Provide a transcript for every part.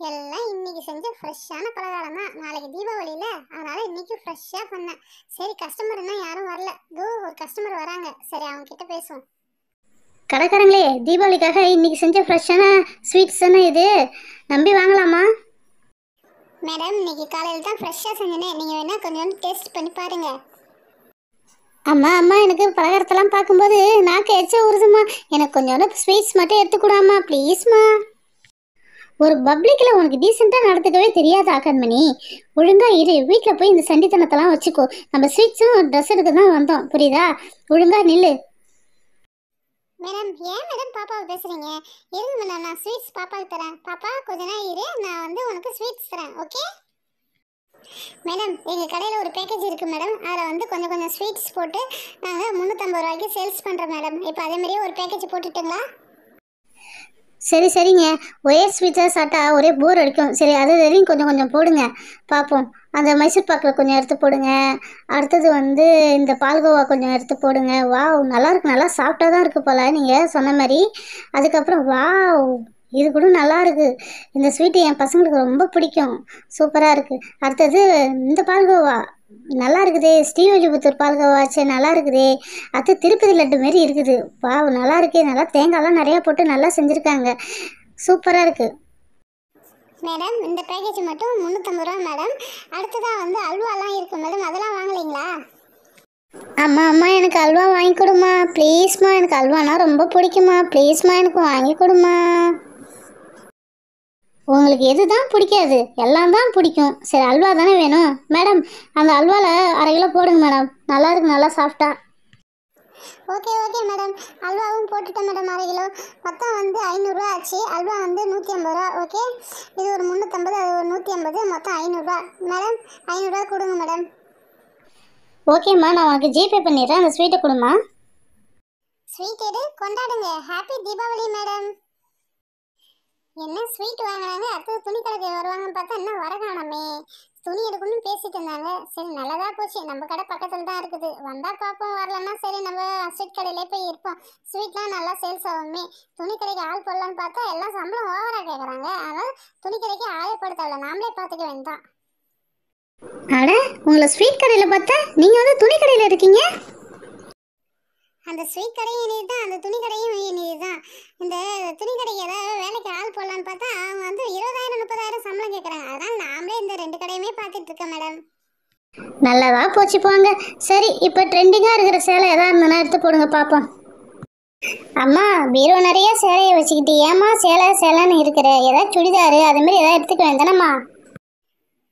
எல்லாம் இன்னைக்கு செஞ்ச ஃப்ரெஷ்ஷான பலகாரம் தான். நாளைக்கு தீபாவளியில, அதனால இன்னைக்கு ஃப்ரெஷ்ஷாக பண்ணேன். சரி, கஸ்டமர் இன்னும் யாரும் வரல. இதோ ஒரு கஸ்டமர் வராங்க. சரி, அவங்க கிட்ட பேசுவோம். கடைக்காரங்களே, தீபாவளிக்காக இன்னைக்கு செஞ்ச ஃப்ரெஷ்ஷான ஸ்வீட்ஸ் தானே இது? நம்பி வாங்கலாமா? மேடம், இன்னைக்கு காலையில் தான் ஃப்ரெஷ்ஷாக செஞ்சேனே. நீங்கள் வேணா கொஞ்சம் டேஸ்ட் பண்ணி பாருங்க. அம்மா அம்மா, எனக்கு பலகாரத்தெல்லாம் பார்க்கும்போது நாக்கு எச்ச ஊறுதுமா. எனக்கு கொஞ்சோண்டு ஸ்வீட்ஸ் மட்டும் எடுத்துக்கூடாமா ப்ளீஸ்மா. ஒரு பப்ளிக்கில் உனக்கு டீசெண்டாக நடத்துக்கவே தெரியாது ஆக்கன்மணி. ஒழுங்காக இரு, வீட்டில் போய் இந்த சண்டித்தனத்தெல்லாம் வச்சுக்கோ. நம்ம ஸ்வீட்ஸும் ட்ரெஸ் எடுக்க தான் வந்தோம், புரியுதா? ஒழுங்காக நில்லு. மேடம், ஏன் மேடம் பாப்பாவை பேசுகிறீங்க? இருங்க மேடம், நான் ஸ்வீட்ஸ் பாப்பாவுக்கு தரேன். பாப்பா, கொஞ்ச நேரம் இரு, நான் வந்து உனக்கு ஸ்வீட்ஸ் தரேன். ஓகே மேடம், எங்கள் கடையில் ஒரு பேக்கேஜ் இருக்குது மேடம். அதில் வந்து கொஞ்சம் கொஞ்சம் ஸ்வீட்ஸ் போட்டு நாங்கள் 350 ரூபாய்க்கு சேல்ஸ் பண்ணுறோம் மேடம். இப்போ அதேமாதிரியே ஒரு பேக்கேஜ் போட்டுட்டுங்களா? சரி சரிங்க, ஒரே ஸ்வீட்டாக சாப்பிட்டா ஒரே போர் அடிக்கும். சரி, அது வரையும் கொஞ்சம் கொஞ்சம் போடுங்க பார்ப்போம். அந்த மைசூர் பாக்கில் கொஞ்சம் எடுத்து போடுங்க. அடுத்தது வந்து இந்த பால்கோவா கொஞ்சம் எடுத்து போடுங்க. வாவ், நல்லாயிருக்கு, நல்லா சாப்பிட்டா தான் இருக்குது போல் நீங்கள் சொன்ன மாதிரி. அதுக்கப்புறம் வாவ், இது கூட நல்லா இருக்கு. இந்த ஸ்வீட்டு என் பசங்களுக்கு ரொம்ப பிடிக்கும், சூப்பராக இருக்குது. அடுத்தது இந்த பால்கோவா நல்லா இருக்குதே, ஸ்ரீவில்லிபுத்தூர் பால்கோவாச்சே, நல்லா இருக்குதே. அது திருப்பதி லட்டு மாரி இருக்குது. வாவ், நல்லா இருக்கே. நல்லா தேங்காய்லாம் நிறையா போட்டு நல்லா செஞ்சுருக்காங்க, சூப்பராக இருக்குது. மேடம், இந்த பேக்கேஜ் மட்டும் 350 ரூபா மேடம். அடுத்ததாக வந்து அல்வாலாம் இருக்குது மேடம், அதெல்லாம் வாங்கலைங்களா? அம்மா அம்மா, எனக்கு அல்வா வாங்கி கொடுமா ப்ளீஸ்மா. எனக்கு அல்வானா ரொம்ப பிடிக்குமா, ப்ளீஸ்மா எனக்கு வாங்கி கொடுமா. உங்களுக்கு எது தான் பிடிக்காது? எல்லாம் தான் பிடிக்கும். சரி, அல்வா தானே வேணும் மேடம். அந்த அல்வாவில் 1/2 கிலோ போடுங்க மேடம், நல்லா இருக்கு, நல்லா சாப்பிட்டா. ஓகே ஓகே மேடம், அல்வாவும் போட்டுட்டேன் மேடம். 1/2 கிலோ மொத்தம் வந்து 500 ஆச்சு. அல்வா வந்து 150 ரூபா. ஓகே, இது ஒரு 350, அது ஒரு 150, மொத்தம் 500 மேடம். 500 கொடுங்க மேடம். ஓகேம்மா, நான் உனக்கு ஜிபே பண்ணிடுறேன். அந்த ஸ்வீட்டை கொடுமா. ஸ்வீட் எடு, கொண்டாடுங்க. Happy Deepavali madam. என்ன ஸ்வீட் வாங்கினாங்க, அடுத்தது துணி கடைக்கு வருவாங்கன்னு பார்த்தா என்ன வர காணமே. துணி எடுக்கணும்னு பேசிட்டு இருந்தாங்க. சரி, நல்லதா போச்சு, நம்ம கடை பக்கத்தில் தான் இருக்குது. வந்தால் பார்ப்போம், வரலன்னா சரி நம்ம ஸ்வீட் கடையிலே போய் இருப்போம். ஸ்வீட்லாம் நல்லா சேல்ஸ் ஆகுமே. துணி கடைக்கு ஆள் போடலான்னு பார்த்தா எல்லாம் சம்பளம் ஓவராக கேட்குறாங்க. அதனால் துணி கடைக்கு ஆளே போட தேவையில்ல, நாமளே பார்த்துக்க வேண்டாம். அட, உங்களை ஸ்வீட் கடையில் பார்த்தா நீங்கள் வந்து துணி கடையில் இருக்கீங்க. அந்த ஸ்வீட் கடையும் இனிது தான், அந்த துணி கடையும் இனிது தான். இந்த துணி கடைக்கு ஏதாவது வேலைக்கு ஆள் போடலான்னு பார்த்தா அவங்க வந்து 20,000 30,000 சம்பளம் கேட்குறாங்க. அதனால் நாமளே இந்த 2 கடையுமே பார்த்துட்டு இருக்கேன் மேடம். நல்லதா போச்சு போங்க. சரி, இப்போ ட்ரெண்டிங்காக இருக்கிற சேலை எதாவது இருந்ததுன்னா எடுத்து போடுங்க பார்ப்போம். அம்மா, பீரோ நிறைய சேலையை வச்சுக்கிட்டு ஏம்மா சேலை சேலைன்னு இருக்கிற? ஏதாவது சுடிதாரு அதுமாரி ஏதாவது எடுத்துக்க வேண்டானம்மா.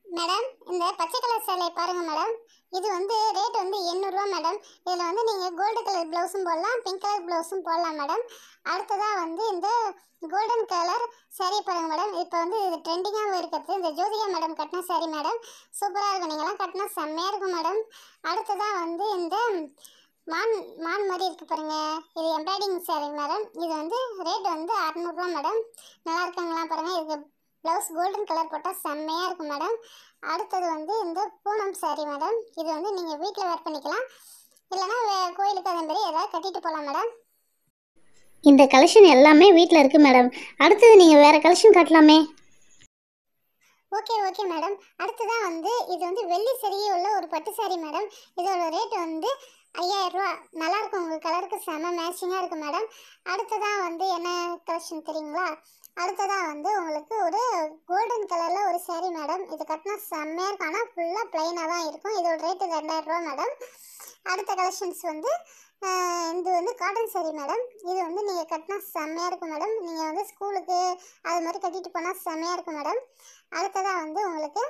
மேடம், இந்த பச்சை கலர் சேலையை பாருங்க மேடம். இது வந்து ரேட் வந்து 800 ரூபா மேடம். இதில் வந்து நீங்கள் கோல்டு கலர் ப்ளவுஸும் போடலாம், பிங்க் கலர் ப்ளவுஸும் போடலாம் மேடம். அடுத்ததாக வந்து இந்த கோல்டன் கலர் saree பாருங்க மேடம். இப்போ வந்து இது ட்ரெண்டிங்காக இருக்கிறது இந்த ஜோதிகா மேடம் கட்டின saree மேடம். சூப்பராக இருக்கும், நீங்களாம் கட்டினா செம்மையாக இருக்கும் மேடம். அடுத்ததாக வந்து இந்த மான் மான் மாதிரி இருக்குது பாருங்க, இது எம்ப்ராய்டிங் saree மேடம். இது வந்து ரேட் வந்து 600 ரூபா மேடம். நல்லா இருக்குங்களா பாருங்கள். இதுக்கு ப்ளவுஸ் கோல்டன் கலர் போட்டால் செம்மையாக இருக்கும் மேடம். அடுத்தது வந்து இந்த பூனம் saree மேடம். இது வந்து நீங்கள் வீட்டில் வேர் பண்ணிக்கலாம், இல்லைனா கோயிலுக்கு அதே மாதிரி ஏதாவது கட்டிட்டு போகலாம் மேடம். இந்த கலெக்ஷன் எல்லாமே வீட்டில் இருக்குது மேடம். அடுத்தது நீங்கள் வேறு கலெக்ஷன் காட்டலாமே. Okay okay madam. அடுத்ததான் வந்து இது வந்து வெள்ளி சரியே உள்ள ஒரு பட்டு saree மேடம். இதோட ரேட் வந்து 5000 ரூபா. நல்லாயிருக்கும், உங்கள் கலருக்கு செம்ம மேட்சிங்காக இருக்குது மேடம். அடுத்ததான் வந்து என்ன கலெக்ஷன் தெரியுங்களா? அடுத்ததாக வந்து உங்களுக்கு ஒரு கோல்டன் கலரில் ஒரு saree மேடம். இது கட்டினா செம்மையாக இருக்கும், ஆனால் ஃபுல்லாக ப்ளைனாக தான் இருக்கும். இதோட ரேட்டு 2000 ரூபா மேடம். அடுத்த கலெக்ஷன்ஸ் வந்து இது வந்து காட்டன் saree மேடம். இது வந்து நீங்கள் கட்டினா செம்மையாக இருக்கும் மேடம். நீங்கள் வந்து ஸ்கூலுக்கு அது மாதிரி கட்டிட்டு போனால் செம்மையாக இருக்கும் மேடம். அடுத்ததாக வந்து உங்களுக்கு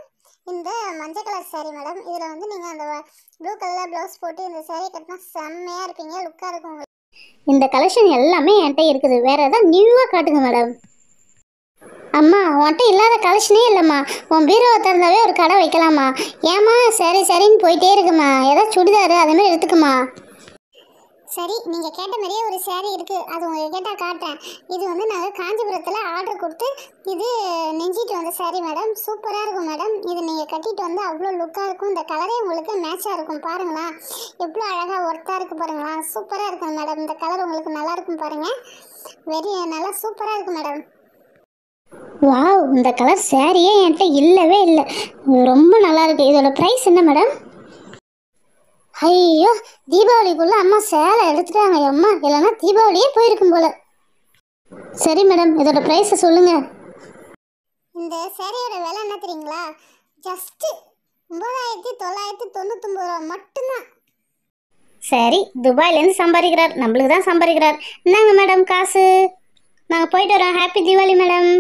இந்த மஞ்சள் கலர் saree மேடம். இதில் வந்து நீங்கள் அந்த ப்ளூ கலரில் ப்ளவுஸ் போட்டு இந்த saree கட்டினா செம்மையாக இருப்பீங்க, லுக்காக இருக்கும் உங்களுக்கு. இந்த கலெக்ஷன் எல்லாமே என்கிட்ட இருக்குது. வேறு ஏதாவது நியூவாக காட்டுங்க மேடம். அம்மா, உன்கிட்ட இல்லாத கலெக்ஷனே இல்லைம்மா. உன் பீரோவை திறந்தாவே ஒரு கடை வைக்கலாமா? ஏம்மா சரி சரின்னு போயிட்டே இருக்குமா? ஏதாவது சுடிதாரு அதேமாதிரி எடுத்துக்குமா. சரி, நீங்கள் கேட்ட மாதிரியே ஒரு saree இருக்குது, அது உங்களுக்கு கேட்டால் காட்டுறேன். இது வந்து நாங்கள் காஞ்சிபுரத்தில் ஆர்டர் கொடுத்து இது நெஞ்சிட்டு வந்த saree மேடம். சூப்பராக இருக்கும் மேடம். இது நீங்கள் கட்டிட்டு வந்து அவ்வளோ லுக்காக இருக்கும். இந்த கலரே உங்களுக்கு மேட்சாக இருக்கும். பாருங்களா எவ்வளோ அழகாக ஒர்த்தாக இருக்குது பாருங்களா. சூப்பராக இருக்கும் மேடம். இந்த கலர் உங்களுக்கு நல்லாயிருக்கும் பாருங்கள். நல்லா சூப்பராக இருக்கும் மேடம். வாவ், இந்த கலர் சாரியே என்கிட்ட இல்லவே இல்லை. ரொம்ப நல்லா இருக்கு. இதோட ப்ரைஸ் என்ன மேடம்? ஐயோ, தீபாவளிக்குள்ள அம்மா சேலை எடுத்துட்டாங்க அம்மா, இல்லைன்னா தீபாவளியே போயிருக்கும் போல. சரி மேடம், இதோட ப்ரைஸை சொல்லுங்க. இந்த சேரீயோட விலை என்ன தெரியுங்களா? ஜஸ்ட் 9999 ரூபா மட்டும்தான். சரி, துபாயிலேருந்து சம்பாதிக்கிறார், நம்மளுக்கு தான் சம்பாதிக்கிறார். இந்தாங்க மேடம் காசு. நாங்கள் போயிட்டு வரோம். Happy Deepavali madam.